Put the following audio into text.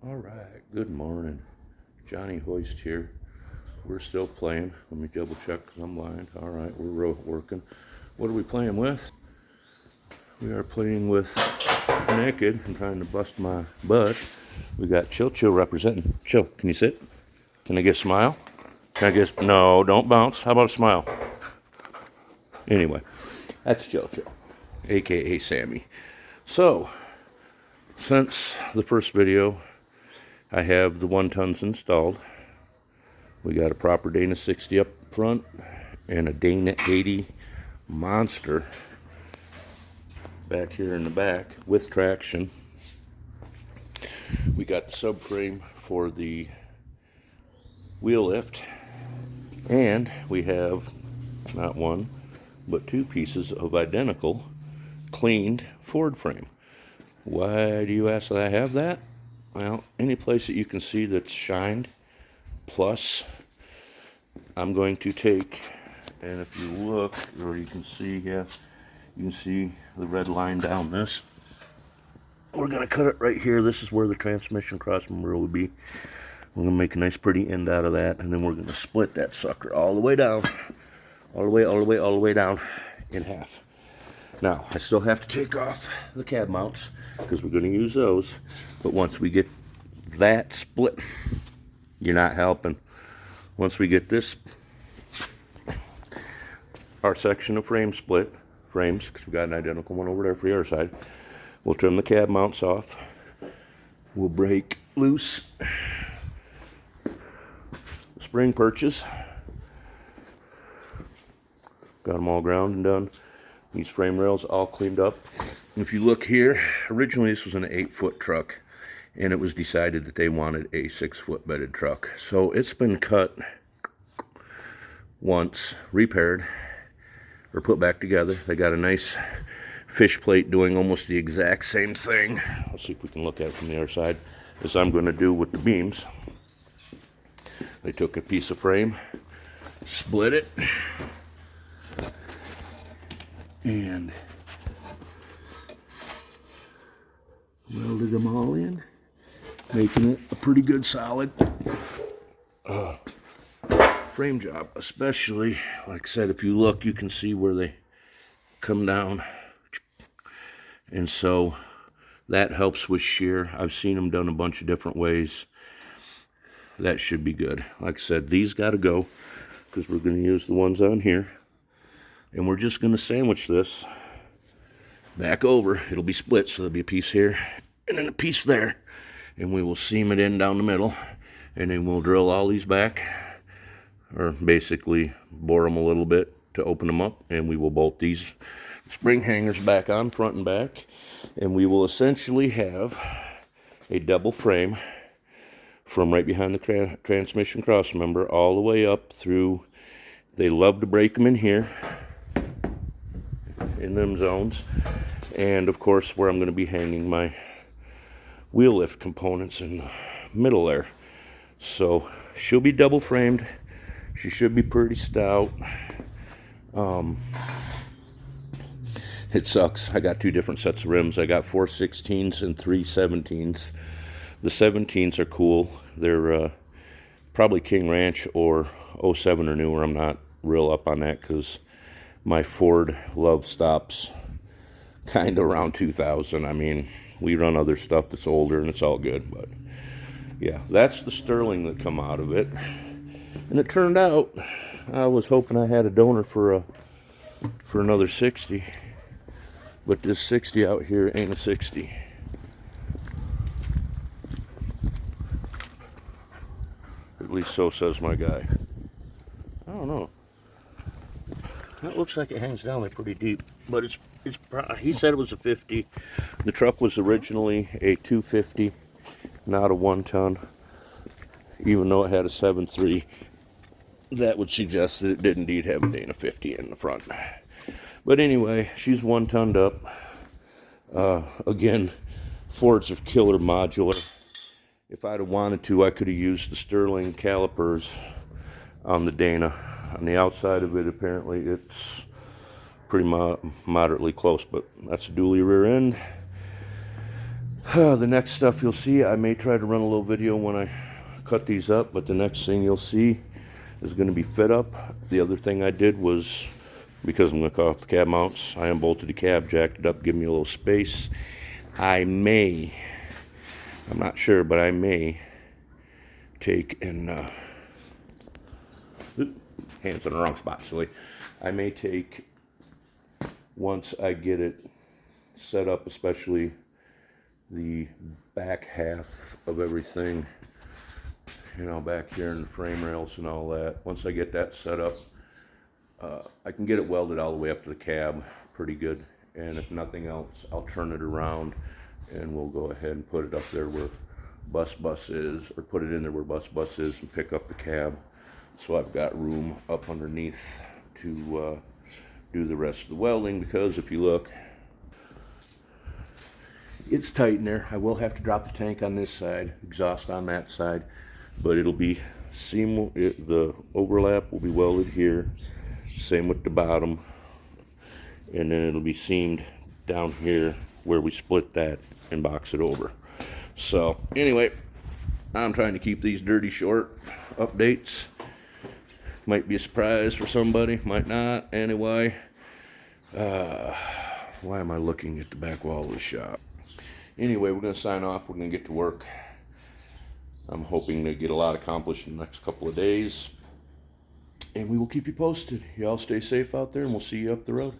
All right, good morning. Johnny Hoist here. We're still playing. Let me double check because I'm blind. All right, we're working. What are we playing with? We are playing with Naked and trying to bust my butt. We got Chill Chill representing. Chill, can you sit? Can I get a smile? Can I get, no, don't bounce. How about a smile? Anyway, that's Chill Chill, aka Sammy. So, since the first video, I have the 1-tons installed. We got a proper Dana 60 up front and a Dana 80 Monster back here in the back with traction. We got the subframe for the wheel lift, and we have not one but two pieces of identical cleaned Ford frame. Why do you ask that I have that? Well, any place that you can see that's shined, plus I'm going to take, and if you look, or you can see, yeah, you can see the red line down this. We're going to cut it right here. This is where the transmission crossmember will be. We're going to make a nice pretty end out of that, and then we're going to split that sucker all the way down, all the way down in half. Now, I still have to take off the cab mounts because we're going to use those, but once we get that split, you're not helping. Once we get this, our section of frame split, frames, because we got an identical one over there for the other side, we'll trim the cab mounts off. We'll break loose the spring perches. Got them all ground and done. These frame rails all cleaned up. And if you look here, originally this was an 8-foot truck, and it was decided that they wanted a 6-foot bedded truck. So it's been cut once, repaired, or put back together. They got a nice fish plate doing almost the exact same thing. Let's see if we can look at it from the other side, as I'm going to do with the beams. They took a piece of frame, split it, and welded them all in, making it a pretty good solid frame job. Especially, like I said, if you look, you can see where they come down, and so that helps with shear. I've seen them done a bunch of different ways. That should be good. Like I said, these got to go because we're going to use the ones on here. And we're just going to sandwich this back over. It'll be split, so there'll be a piece here and then a piece there. And we will seam it in down the middle. And then we'll drill all these back, or basically bore them a little bit to open them up. And we will bolt these spring hangers back on, front and back. And we will essentially have a double frame from right behind the transmission crossmember all the way up through. They love to break them in here, in them zones, and of course where I'm going to be hanging my wheel lift components in the middle there. So she'll be double framed. She should be pretty stout. It sucks. I got two different sets of rims. I got 4 16s and 3 17s. The 17s are cool. They're probably King Ranch or 07 or newer. I'm not real up on that because my Ford love stops kind of around 2000. I mean, we run other stuff that's older and it's all good, but yeah, that's the Sterling that come out of it. And it turned out I was hoping I had a donor for another 60, but this 60 out here ain't a 60. At least so says my guy. I don't know. That looks like it hangs down there pretty deep, but it's he said it was a 50. The truck was originally a 250, not a 1-ton. Even though it had a 7.3, that would suggest that it did indeed have a Dana 50 in the front. But anyway, she's 1-tonned up. Again, Fords are killer modular. If I'd have wanted to, I could have used the Sterling calipers on the Dana. On the outside of it, apparently it's pretty moderately close, but that's a dually rear end. The next stuff you'll see, I may try to run a little video when I cut these up, but the next thing you'll see is going to be fit up. The other thing I did was, because I'm going to cut off the cab mounts, I unbolted the cab, jacked it up, give me a little space. I'm not sure, but I may take and, hands in the wrong spot, silly. I may take, once I get it set up, especially the back half of everything, you know, back here in the frame rails and all that. Once I get that set up, I can get it welded all the way up to the cab pretty good. And if nothing else, I'll turn it around and we'll go ahead and put it up there where bus is, or put it in there where bus is, and pick up the cab. So I've got room up underneath to do the rest of the welding, because if you look, it's tight in there. I will have to drop the tank on this side, exhaust on that side, but it'll be seam. The overlap will be welded here, same with the bottom, and then it'll be seamed down here where we split that and box it over. So anyway, I'm trying to keep these dirty short updates. Might be a surprise for somebody, might not. Anyway, why am I looking at the back wall of the shop? Anyway, we're going to sign off. We're going to get to work. I'm hoping to get a lot accomplished in the next couple of days. And we will keep you posted. Y'all stay safe out there, and we'll see you up the road.